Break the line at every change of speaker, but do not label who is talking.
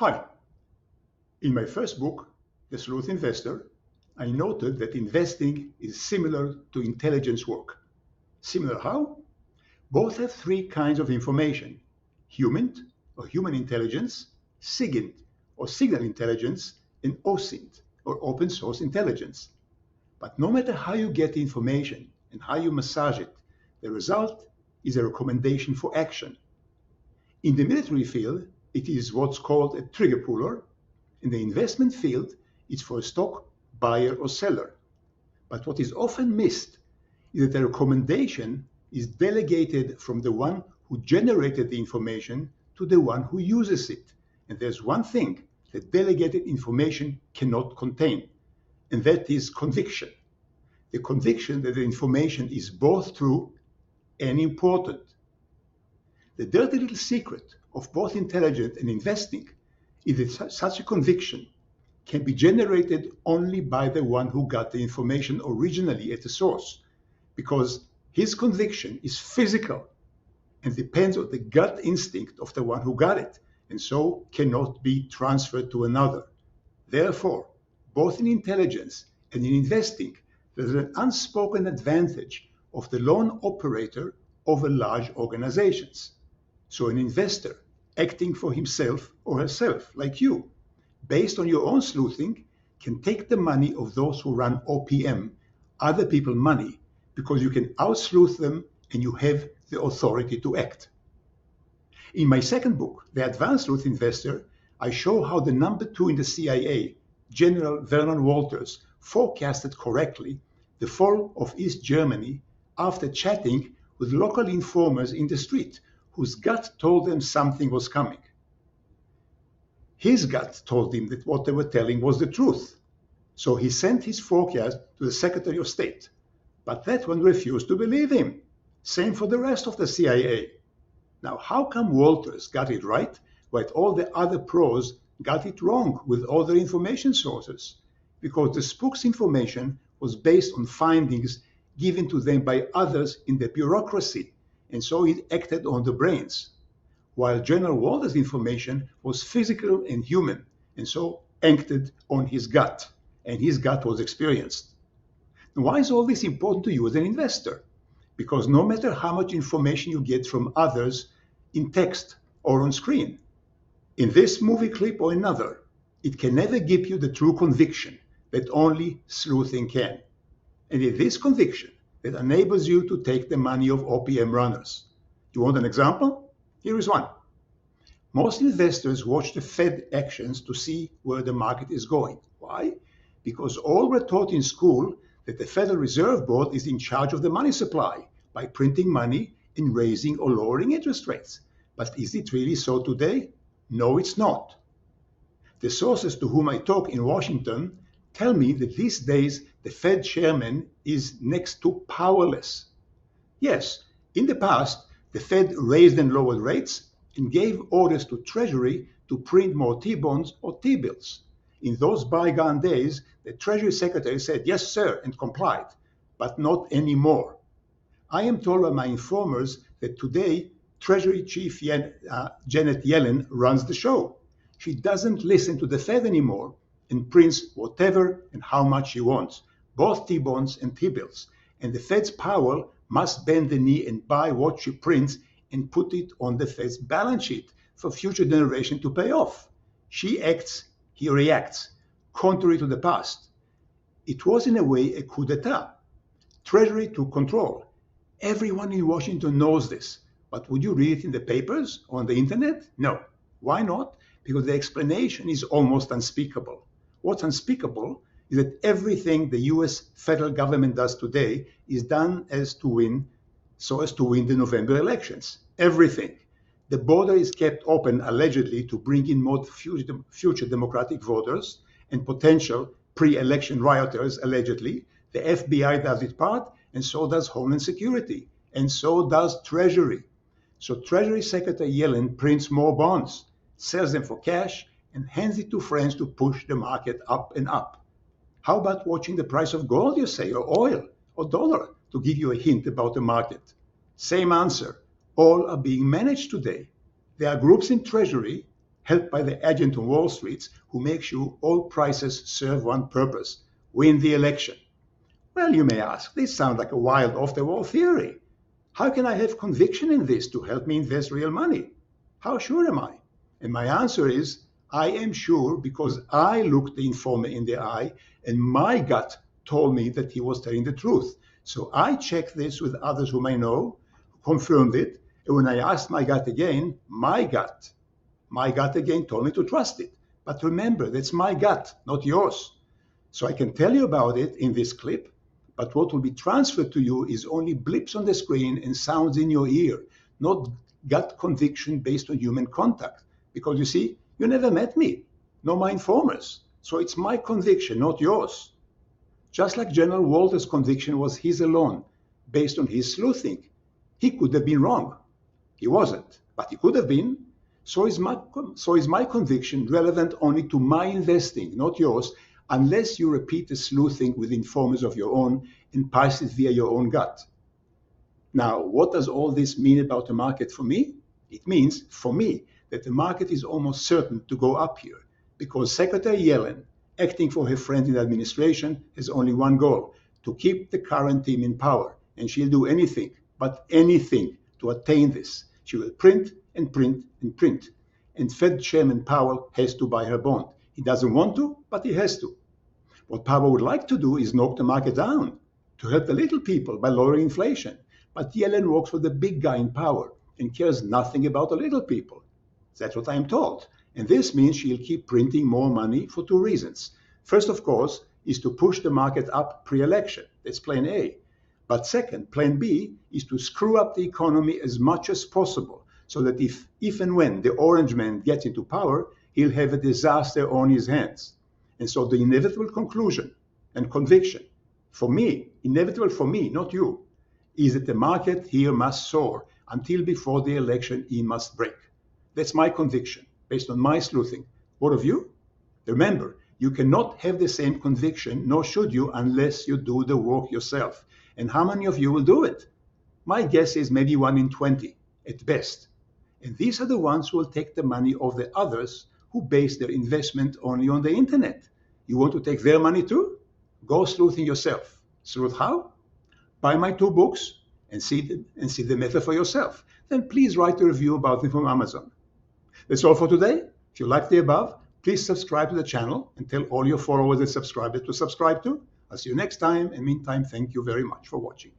Hi. In my first book, The Sleuth Investor, I noted that investing is similar to intelligence work. Similar how? Both have three kinds of information: human or human intelligence, SIGINT or signal intelligence, and OSINT or open source intelligence. But no matter how you get the information and how you massage it, the result is a recommendation for action. In the military field, it is what's called a trigger puller. In the investment field, it's for a stock buyer or seller. But what is often missed is that the recommendation is delegated from the one who generated the information to the one who uses it. And there's one thing that delegated information cannot contain, and that is conviction. The conviction that the information is both true and important. The dirty little secret of both intelligence and investing is that such a conviction can be generated only by the one who got the information originally at the source, because his conviction is physical and depends on the gut instinct of the one who got it, and so cannot be transferred to another. Therefore, both in intelligence and in investing, there's an unspoken advantage of the lone operator over large organizations. So an investor acting for himself or herself, like you, based on your own sleuthing, can take the money of those who run OPM, other people's money, because you can out-sleuth them and you have the authority to act. In my second book, The Advanced Sleuth Investor, I show how the number 2 in the CIA, General Vernon Walters, forecasted correctly the fall of East Germany after chatting with local informers in the street whose gut told them something was coming. His gut told him that what they were telling was the truth. So he sent his forecast to the Secretary of State. But that one refused to believe him. Same for the rest of the CIA. Now, how come Walters got it right, while all the other pros got it wrong with all their information sources? Because the spook's information was based on findings given to them by others in the bureaucracy, and so it acted on the brains, while General Walters' information was physical and human, and so acted on his gut, and his gut was experienced. Now, why is all this important to you as an investor? Because no matter how much information you get from others in text or on screen, in this movie clip or another, it can never give you the true conviction that only sleuthing can. And it is this conviction that enables you to take the money of OPM runners. You want an example? Here is one. Most investors watch the Fed actions to see where the market is going. Why? Because all were taught in school that the Federal Reserve Board is in charge of the money supply by printing money and raising or lowering interest rates. But is it really so today? No, it's not. The sources to whom I talk in Washington tell me that these days the Fed chairman is next to powerless. Yes, in the past, the Fed raised and lowered rates and gave orders to Treasury to print more T-bonds or T-bills. In those bygone days, the Treasury Secretary said, yes, sir, and complied, but not anymore. I am told by my informers that today, Treasury Chief Janet Yellen runs the show. She doesn't listen to the Fed anymore and prints whatever and how much she wants, both T-bonds and T-bills. And the Fed's power must bend the knee and buy what she prints and put it on the Fed's balance sheet for future generations to pay off. She acts, he reacts, contrary to the past. It was in a way a coup d'etat. Treasury took control. Everyone in Washington knows this, but would you read it in the papers or on the internet? No. Why not? Because the explanation is almost unspeakable. What's unspeakable is that everything the US federal government does today is done so as to win the November elections. Everything. The border is kept open allegedly to bring in more future Democratic voters and potential pre-election rioters allegedly. The FBI does its part, and so does Homeland Security, and so does Treasury. So Treasury Secretary Yellen prints more bonds, sells them for cash, and hands it to friends to push the market up and up. How about watching the price of gold, you say, or oil, or dollar, to give you a hint about the market? Same answer. All are being managed today. There are groups in Treasury helped by the agent on Wall Street who makes sure all prices serve one purpose: win the election. Well, you may ask, this sounds like a wild off-the-wall theory. How can I have conviction in this to help me invest real money? How sure am I? And my answer is, I am sure because I looked the informer in the eye and my gut told me that he was telling the truth. So I checked this with others whom I know, confirmed it, and when I asked my gut again, my gut again told me to trust it. But remember, that's my gut, not yours. So I can tell you about it in this clip, but what will be transferred to you is only blips on the screen and sounds in your ear, not gut conviction based on human contact. Because you see, you never met me, nor my informers. So it's my conviction, not yours. Just like General Walter's conviction was his alone, based on his sleuthing. He could have been wrong. He wasn't, but he could have been. So is my conviction relevant only to my investing, not yours, unless you repeat the sleuthing with informers of your own and pass it via your own gut. Now, what does all this mean about the market for me? It means, for me, that the market is almost certain to go up here because Secretary Yellen, acting for her friend in the administration, has only one goal: to keep the current team in power. And she'll do anything, but anything, to attain this. She will print and print and print. And Fed Chairman Powell has to buy her bond. He doesn't want to, but he has to. What Powell would like to do is knock the market down to help the little people by lowering inflation. But Yellen works for the big guy in power and cares nothing about the little people. That's what I'm told. And this means she'll keep printing more money for two reasons. First, of course, is to push the market up pre-election. That's plan A. But second, plan B is to screw up the economy as much as possible so that if and when the orange man gets into power, he'll have a disaster on his hands. And so the inevitable conclusion and conviction, for me, inevitable for me, not you, is that the market here must soar until before the election he must break. That's my conviction, based on my sleuthing. What of you? Remember, you cannot have the same conviction, nor should you, unless you do the work yourself. And how many of you will do it? My guess is maybe 1 in 20, at best. And these are the ones who will take the money of the others who base their investment only on the internet. You want to take their money too? Go sleuthing yourself. Sleuth how? Buy my 2 books and see the method for yourself. Then please write a review about them from Amazon. That's all for today. If you like the above, please subscribe to the channel and tell all your followers and subscribers to subscribe too. I'll see you next time. And meantime, thank you very much for watching.